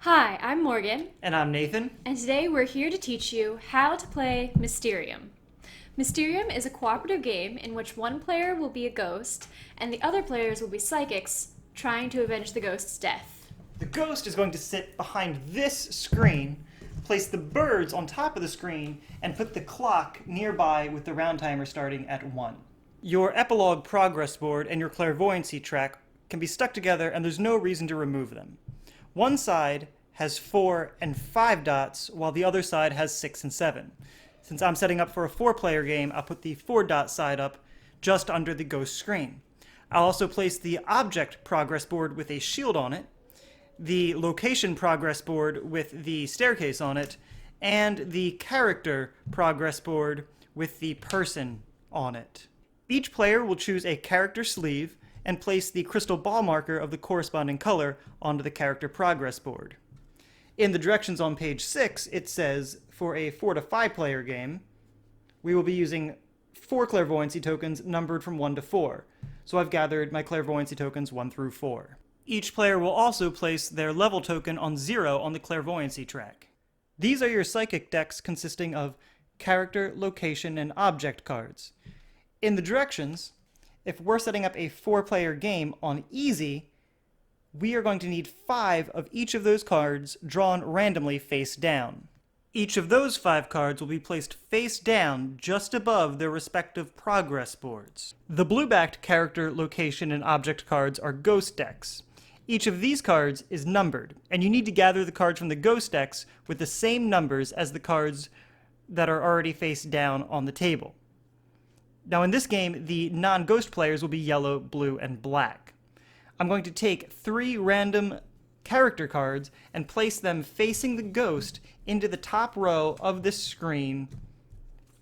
Hi, I'm Morgan, And I'm Nathan. and today we're here to teach you how to play Mysterium. Mysterium is a cooperative game in which one player will be a ghost and the other players will be psychics trying to avenge the ghost's death. The ghost is going to sit behind this screen, place the birds on top of the screen, and put the clock nearby with the round timer starting at 1. Your epilogue progress board and your clairvoyancy track can be stuck together, and there's no reason to remove them. One side has 4 and 5 dots, while the other side has 6 and 7. Since I'm setting up for a 4-player game, I'll put the 4-dot side up just under the ghost screen. I'll also place the object progress board with a shield on it, the location progress board with the staircase on it, and the character progress board with the person on it. Each player will choose a character sleeve and place the crystal ball marker of the corresponding color onto the character progress board. In the directions on page 6, it says, for a 4 to 5 player game, we will be using 4 clairvoyancy tokens numbered from 1 to 4. So I've gathered my clairvoyancy tokens 1 through 4. Each player will also place their level token on 0 on the clairvoyancy track. These are your psychic decks consisting of character, location, and object cards. In the directions, if we're setting up a 4-player game on easy, we are going to need 5 of each of those cards drawn randomly face down. Each of those 5 cards will be placed face down just above their respective progress boards. The blue-backed character, location, and object cards are ghost decks. Each of these cards is numbered, and you need to gather the cards from the ghost decks with the same numbers as the cards that are already face down on the table. Now in this game, the non-ghost players will be yellow, blue, and black. I'm going to take 3 random character cards and place them facing the ghost into the top row of this screen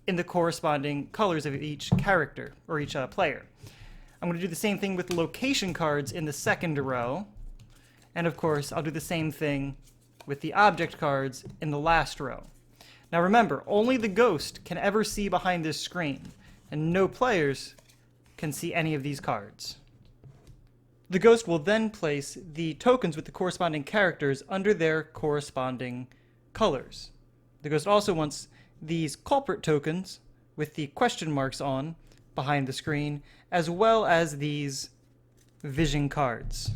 in the corresponding colors of each character, or each player. I'm going to do the same thing with location cards in the second row, and of course I'll do the same thing with the object cards in the last row. Now remember, only the ghost can ever see behind this screen, and no players can see any of these cards. The ghost will then place the tokens with the corresponding characters under their corresponding colors. The ghost also wants these culprit tokens with the question marks on behind the screen, as well as these vision cards.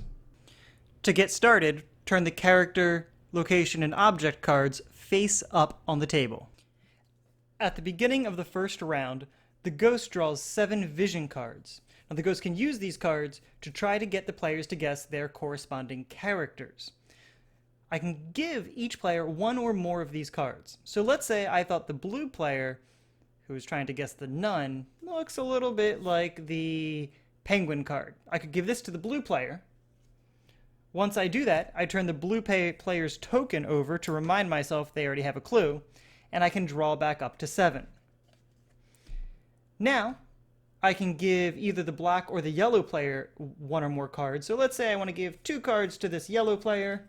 To get started, turn the character, location, and object cards face up on the table. At the beginning of the first round, the ghost draws 7 vision cards. Now the ghost can use these cards to try to get the players to guess their corresponding characters. I can give each player 1 or more of these cards. So let's say I thought the blue player, who was trying to guess the nun, looks a little bit like the penguin card. I could give this to the blue player. Once I do that, I turn the blue player's token over to remind myself they already have a clue, and I can draw back up to 7. Now, I can give either the black or the yellow player 1 or more cards. So let's say I want to give 2 cards to this yellow player.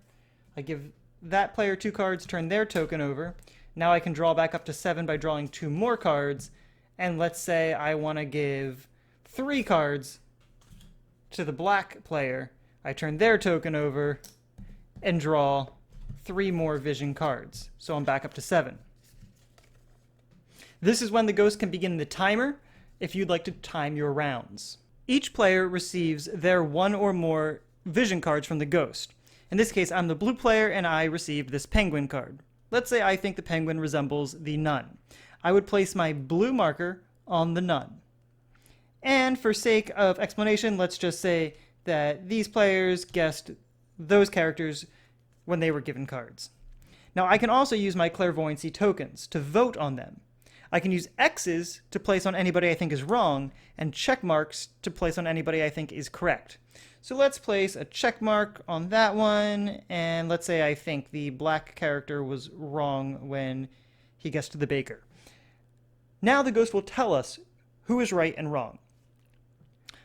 I give that player 2 cards, turn their token over. Now I can draw back up to 7 by drawing 2 more cards. And let's say I want to give 3 cards to the black player. I turn their token over and draw 3 more vision cards. So I'm back up to 7. This is when the ghost can begin the timer, if you'd like to time your rounds. Each player receives their 1 or more vision cards from the ghost. In this case, I'm the blue player and I received this penguin card. Let's say I think the penguin resembles the nun. I would place my blue marker on the nun. And for sake of explanation, let's just say that these players guessed those characters when they were given cards. Now I can also use my clairvoyancy tokens to vote on them. I can use X's to place on anybody I think is wrong, and check marks to place on anybody I think is correct. So let's place a check mark on that one, and let's say I think the black character was wrong when he guessed the baker. Now the ghost will tell us who is right and wrong.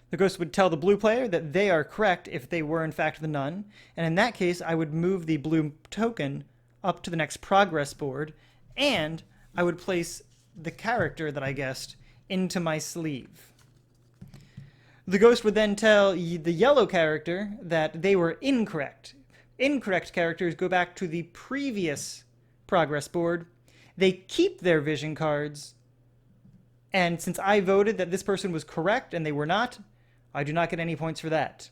The ghost would tell the blue player that they are correct if they were in fact the nun, and in that case I would move the blue token up to the next progress board, and I would place the character that I guessed into my sleeve. The ghost would then tell the yellow character that they were incorrect incorrect characters go back to the previous progress board. They keep their vision cards, and since I voted that this person was correct and they were not, I do not get any points for that.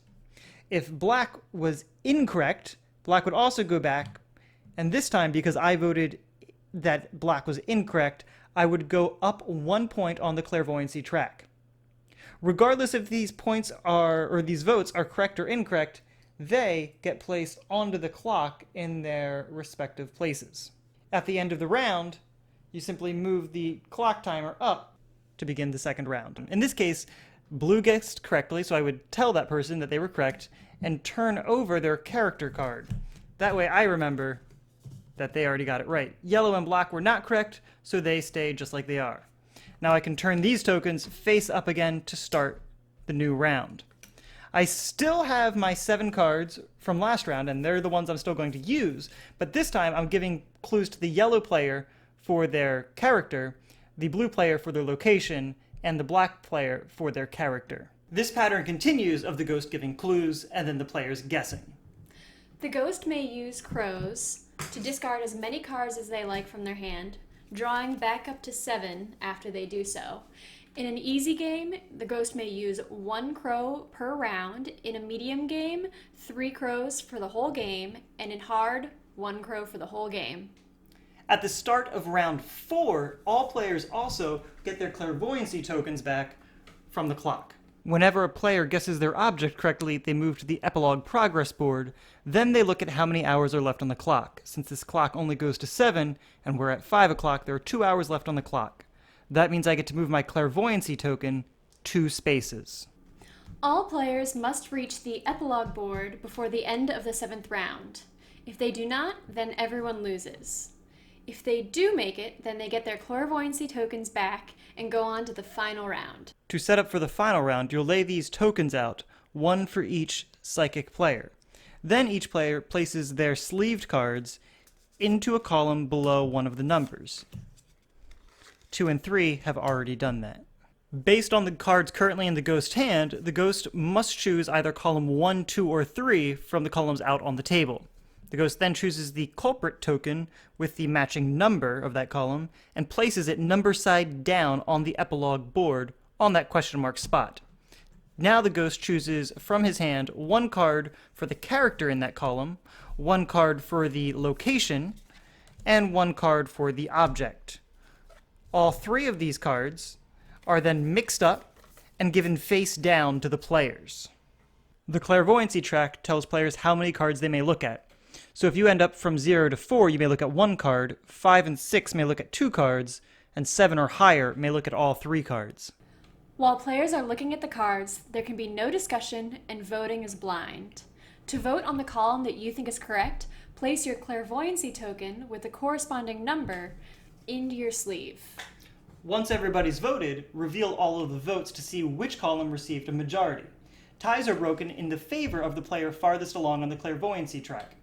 If black was incorrect, black would also go back, and this time, because I voted that black was incorrect, I would go up 1 point on the clairvoyancy track. Regardless if these points are, or these votes are correct or incorrect, they get placed onto the clock in their respective places. At the end of the round, you simply move the clock timer up to begin the second round. In this case, blue guessed correctly, so I would tell that person that they were correct and turn over their character card. That way I remember that they already got it right. Yellow and black were not correct, so they stay just like they are. Now I can turn these tokens face up again to start the new round. I still have my 7 cards from last round, and they're the ones I'm still going to use, but this time I'm giving clues to the yellow player for their character, the blue player for their location, and the black player for their character. This pattern continues of the ghost giving clues and then the players guessing. The ghost may use crows to discard as many cards as they like from their hand, drawing back up to 7 after they do so. In an easy game, the ghost may use 1 crow per round. In a medium game, 3 crows for the whole game, and in hard, 1 crow for the whole game. At the start of round 4, all players also get their clairvoyancy tokens back from the clock. Whenever a player guesses their object correctly, they move to the epilogue progress board. Then they look at how many hours are left on the clock. Since this clock only goes to 7, and we're at 5 o'clock, there are 2 hours left on the clock. That means I get to move my clairvoyancy token 2 spaces. All players must reach the epilogue board before the end of the 7th round. If they do not, then everyone loses. If they do make it, then they get their clairvoyancy tokens back and go on to the final round. To set up for the final round, you'll lay these tokens out, 1 for each psychic player. Then each player places their sleeved cards into a column below one of the numbers. 2 and 3 have already done that. Based on the cards currently in the ghost hand, the ghost must choose either column 1, 2, or 3 from the columns out on the table. The ghost then chooses the culprit token with the matching number of that column and places it number side down on the epilogue board on that question mark spot. Now the ghost chooses from his hand 1 card for the character in that column, 1 card for the location, and 1 card for the object. All 3 of these cards are then mixed up and given face down to the players. The clairvoyancy track tells players how many cards they may look at. So if you end up from 0 to 4, you may look at 1 card, 5 and 6 may look at 2 cards, and 7 or higher may look at all 3 cards. While players are looking at the cards, there can be no discussion and voting is blind. To vote on the column that you think is correct, place your clairvoyancy token with the corresponding number into your sleeve. Once everybody's voted, reveal all of the votes to see which column received a majority. Ties are broken in the favor of the player farthest along on the clairvoyancy track.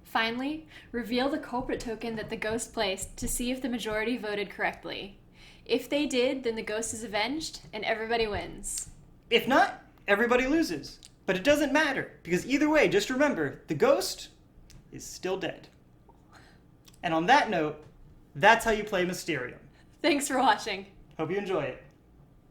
Finally, reveal the culprit token that the ghost placed to see if the majority voted correctly. If they did, then the ghost is avenged and everybody wins. If not, everybody loses. But it doesn't matter, because either way, just remember, the ghost is still dead. And on that note, that's how you play Mysterium. Thanks for watching. Hope you enjoy it.